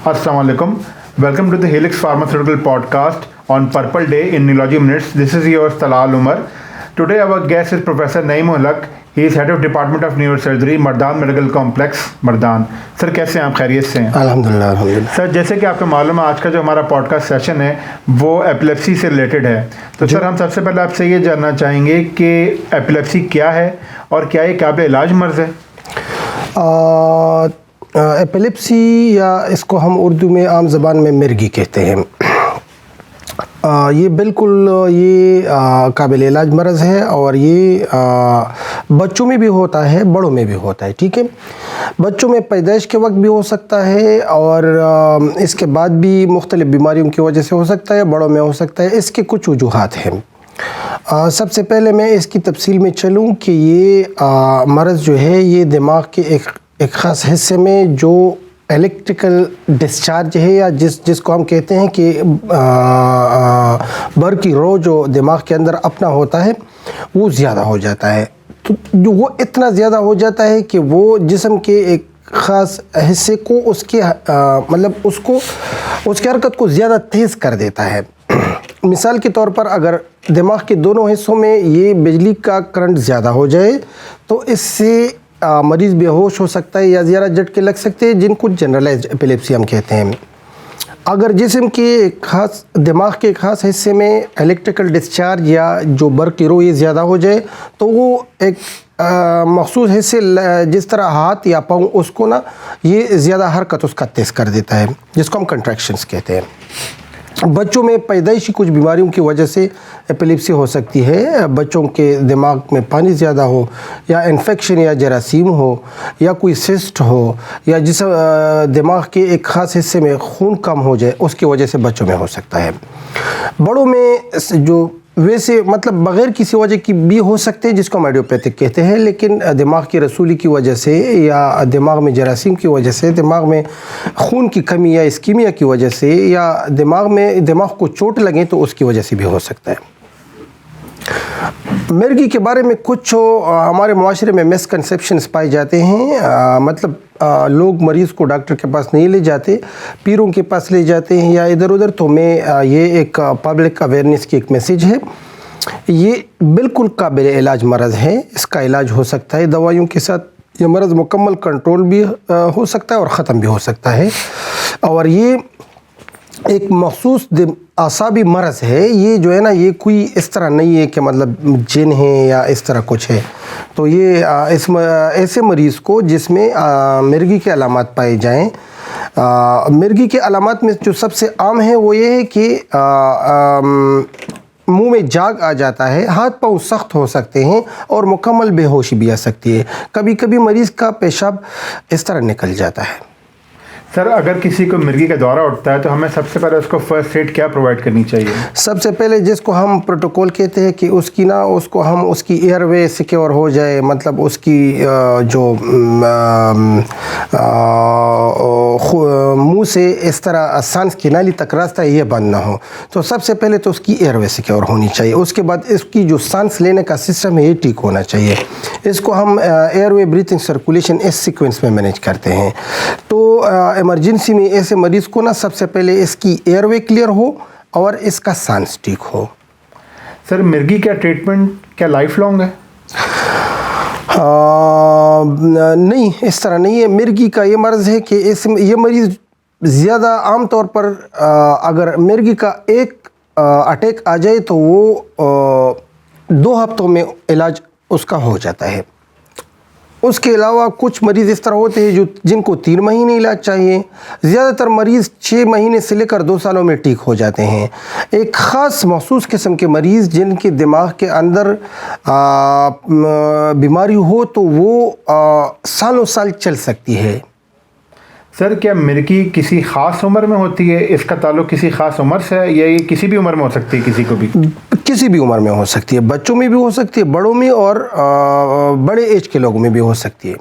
Assalamu alaikum. Welcome to the Helix Pharmaceutical Podcast on Purple Day in Neurology Minutes. This is yours Talal Umar. Today our guest is Professor Naeem Ulhaq. He is head of Department of Neurosurgery, Mardan Medical Complex, Mardan. Sir कैसे हैं आप? खैरियत से हैं? अल्हम्दुलिल्लाह। Sir जैसे कि आपको मालूम है आज का जो हमारा पॉडकास्ट सेशन है वो एपिलेप्सी से रिलेटेड है, तो सर हम सबसे पहले आपसे ये जानना चाहेंगे कि एपिलेप्सी क्या है और क्या ये काबिल इलाज मर्ज़ है? एपिलेप्सी या इसको हम उर्दू में आम ज़बान में मिर्गी कहते हैं। ये बिल्कुल काबिल इलाज मर्ज़ है और ये बच्चों में भी होता है, बड़ों में भी होता है। ठीक है, बच्चों में पैदाइश के वक्त भी हो सकता है और इसके बाद भी मुख्तलिफ़ बीमारियों की वजह से हो सकता है, बड़ों में हो सकता है। इसके कुछ वजूहात हैं। सबसे पहले मैं इसकी तफसील में चलूँ कि ये मर्ज़ जो है ये दिमाग के एक ख़ास हिस्से में जो इलेक्ट्रिकल डिस्चार्ज है या जिसको हम कहते हैं कि बर्की रो जो दिमाग के अंदर अपना होता है वो ज़्यादा हो जाता है। तो जो वो इतना ज़्यादा हो जाता है कि वो जिस्म के एक ख़ास हिस्से को उसकी हरकत को ज़्यादा तेज़ कर देता है। मिसाल के तौर पर अगर दिमाग के दोनों हिस्सों में ये बिजली का करंट ज़्यादा हो जाए तो इससे मरीज़ बेहोश हो सकता है या ज़्यादा झटके लग सकते हैं, जिनको जनरलाइज्ड एपिलेप्सी हम कहते हैं। अगर जिस्म के खास दिमाग के खास हिस्से में इलेक्ट्रिकल डिस्चार्ज या जो बर्क़ी रो ये ज़्यादा हो जाए तो वो एक मख़सूस हिस्से जिस तरह हाथ या पाँव उसको ना ये ज़्यादा हरकत उसका तेज़ कर देता है, जिसको हम कंट्रैक्शंस कहते हैं। बच्चों में पैदाइशी कुछ बीमारियों की वजह से एपिलेप्सी हो सकती है। बच्चों के दिमाग में पानी ज़्यादा हो या इन्फेक्शन या जरासीम हो या कोई सिस्ट हो या जिस दिमाग के एक ख़ास हिस्से में खून कम हो जाए उसकी वजह से बच्चों में हो सकता है। बड़ों में जो वैसे बग़ैर किसी वजह की भी हो सकते हैं, जिसको हम आइडियोपैथिक कहते हैं, लेकिन दिमाग की रसूली की वजह से या दिमाग में जरासीम की वजह से, दिमाग में खून की कमी या इस्कीमिया की वजह से या दिमाग को चोट लगे तो उसकी वजह से भी हो सकता है। मिर्गी के बारे में कुछ हमारे माशरे में मिसकंसेप्शंस पाए जाते हैं। लोग मरीज़ को डॉक्टर के पास नहीं ले जाते, पीरों के पास ले जाते हैं या इधर उधर। तो मैं ये एक पब्लिक अवेयरनेस की एक मैसेज है। ये बिल्कुल काबिल इलाज मर्ज़ है, इसका इलाज हो सकता है दवाइयों के साथ। ये मर्ज़ मुकम्मल कंट्रोल भी हो सकता है और ख़त्म भी हो सकता है। और ये एक मख़सूस आसाबी मर्ज़ है। ये जो है ना ये कोई इस तरह नहीं है कि जिन है या इस तरह कुछ है। तो ये ऐसे मरीज़ को जिसमें मिर्गी के अलामात पाए जाएं, मिर्गी के अलामात में जो सबसे आम है वो ये है कि मुंह में जाग आ जाता है, हाथ पाँव सख्त हो सकते हैं और मुकम्मल बेहोशी भी आ सकती है। कभी कभी मरीज़ का पेशाब इस तरह निकल जाता है। सर अगर किसी को मिर्गी का दौरा उठता है तो हमें सबसे पहले उसको फर्स्ट एड क्या प्रोवाइड करनी चाहिए? सबसे पहले जिसको हम प्रोटोकॉल कहते हैं कि उसकी एयरवे सिक्योर हो जाए, उसकी जो मुंह से इस तरह सांस की नाली तक रास्ता है ये बंद ना हो, तो सबसे पहले तो उसकी एयरवे सिक्योर होनी चाहिए। उसके बाद इसकी जो सांस लेने का सिस्टम है ये ठीक होना चाहिए। इसको हम एयरवे ब्रीथिंग सर्कुलेशन इस सीक्वेंस में मैनेज करते हैं। तो इमरजेंसी में ऐसे मरीज़ को ना सबसे पहले इसकी एयरवे क्लियर हो और इसका सांस ठीक हो। सर मिर्गी का ट्रीटमेंट क्या लाइफ लॉन्ग है? नहीं, इस तरह नहीं है। मिर्गी का ये मर्ज़ है कि ये मरीज़ ज़्यादा आम तौर पर अगर मिर्गी का एक अटैक आ जाए तो वो 2 हफ्तों में इलाज उसका हो जाता है। उसके अलावा कुछ मरीज़ इस तरह होते हैं जिनको 3 महीने इलाज चाहिए। ज़्यादातर मरीज़ 6 महीने से लेकर 2 सालों में ठीक हो जाते हैं। एक ख़ास मखसूस किस्म के मरीज़ जिनके दिमाग के अंदर बीमारी हो तो वो सालों साल चल सकती है। सर क्या मिर्गी किसी ख़ास उम्र में होती है? इसका ताल्लुक़ किसी ख़ास उम्र से है या ये किसी भी उम्र में हो सकती है? किसी भी उम्र में हो सकती है, बच्चों में भी हो सकती है, बड़ों में और बड़े एज के लोगों में भी हो सकती है।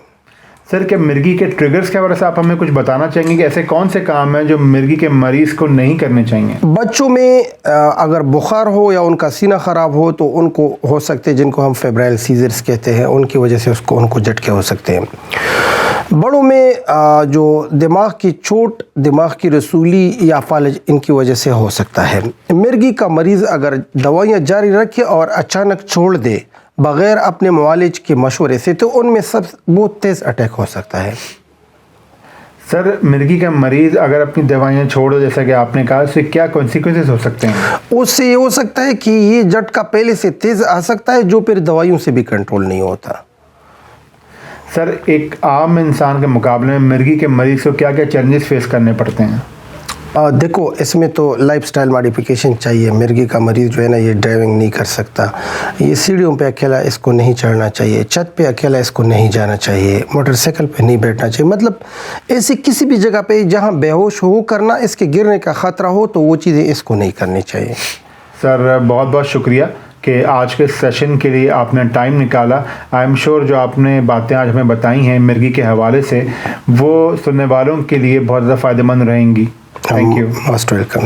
سر کیا مرگی کے ٹریگرز کے حوالے سے آپ ہمیں کچھ بتانا چاہیں گے کہ ایسے کون سے کام ہیں جو مرگی کے مریض کو نہیں کرنے چاہیے؟ بچوں میں اگر بخار ہو یا ان کا سینہ خراب ہو تو ان کو ہو سکتے جن کو ہم فیبرائل سیزرز کہتے ہیں، ان کی وجہ سے ان کو جھٹکے ہو سکتے ہیں۔ بڑوں میں جو دماغ کی چوٹ، دماغ کی رسولی یا فالج، ان کی وجہ سے ہو سکتا ہے۔ مرگی کا مریض اگر دوائیاں جاری رکھے اور اچانک چھوڑ دے بغیر اپنے معالج کے مشورے سے تو ان میں بہت تیز اٹیک ہو سکتا ہے۔ سر مرگی کا مریض اگر اپنی دوائیاں چھوڑ دو جیسا کہ آپ نے کہا، اس سے کیا کانسیکوینسز ہو سکتے ہیں؟ اس سے یہ ہو سکتا ہے کہ یہ جھٹکا پہلے سے تیز آ سکتا ہے جو پھر دوائیوں سے بھی کنٹرول نہیں ہوتا۔ سر ایک عام انسان کے مقابلے میں مرگی کے مریض کو کیا کیا چیلنجز فیس کرنے پڑتے ہیں؟ دیکھو اس میں تو لائف سٹائل ماڈیفیکیشن چاہیے۔ مرگی کا مریض جو ہے نا یہ ڈرائیونگ نہیں کر سکتا، یہ سیڑھیوں پہ اکیلا اس کو نہیں چڑھنا چاہیے، چھت پہ اکیلا اس کو نہیں جانا چاہیے، موٹر سائیکل پہ نہیں بیٹھنا چاہیے، مطلب ایسی کسی بھی جگہ پہ جہاں بے ہوش ہو کرنا اس کے گرنے کا خطرہ ہو تو وہ چیزیں اس کو نہیں کرنی چاہیے۔ سر بہت بہت شکریہ کہ آج کے سیشن کے لیے آپ نے ٹائم نکالا۔ آئی ایم شیور جو آپ نے باتیں آج ہمیں بتائی ہیں مرگی کے حوالے سے وہ سننے والوں کے لیے بہت زیادہ فائدہ مند رہیں گی۔ Thank you. Most welcome.